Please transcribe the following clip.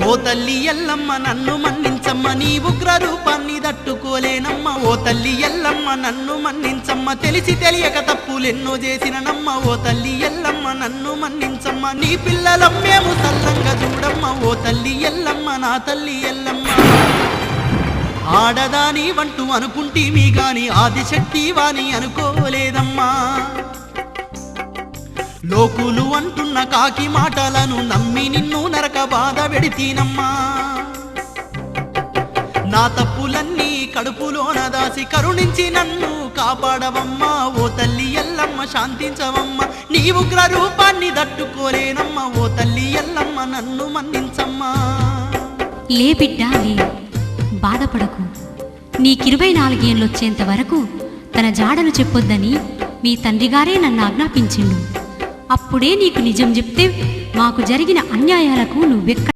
ఓ తల్లి ఎల్లమ్మ నన్ను మన్నించమ్మ, నీ ఉగ్ర రూపాన్ని తట్టుకోలేనమ్మ. ఓ తల్లి ఎల్లమ్మ నన్ను మన్నించమ్మ, తెలిసి తెలియక తప్పులెన్నో చేసిననమ్మ. ఓ తల్లి ఎల్లమ్మ నన్ను మన్నించమ్మ, నీ పిల్లలం మేము సల్లంగా చూడమ్మ. ఓ తల్లి ఎల్లమ్మ నా తల్లి ఎల్లమ్మ. ఆడదాని వంటూ అనుకుంటీమి గాని ఆదిశక్తి వాని అనుకోలేదమ్మా. లోకులు అంటున్న కాకి మాటలను నమ్మి నిన్ను నరక బాధ పెడితీనమ్మా. నా తప్పులన్నీ కడుపులోన దాసి కరుణించి నన్ను కాపాడవమ్మా. ఓ తల్లి ఎల్లమ్మ శాంతించవమ్మ, నీ ఉగ్ర రూపాన్ని తట్టుకోలేనమ్మా. ఓ తల్లి ఎల్లమ్మ నన్ను మన్నించమ్మా. లే బిడ్డా లే, బాధపడకు. నీకు24 ఏళ్ళొచ్చేంత వరకు తన జాడను చెప్పొద్దని మీ తండ్రిగారే నన్ను ఆజ్ఞాపించిండు. అప్పుడే నీకు నిజం చెప్తే మాకు జరిగిన అన్యాయాలకు నువ్వెక్కడ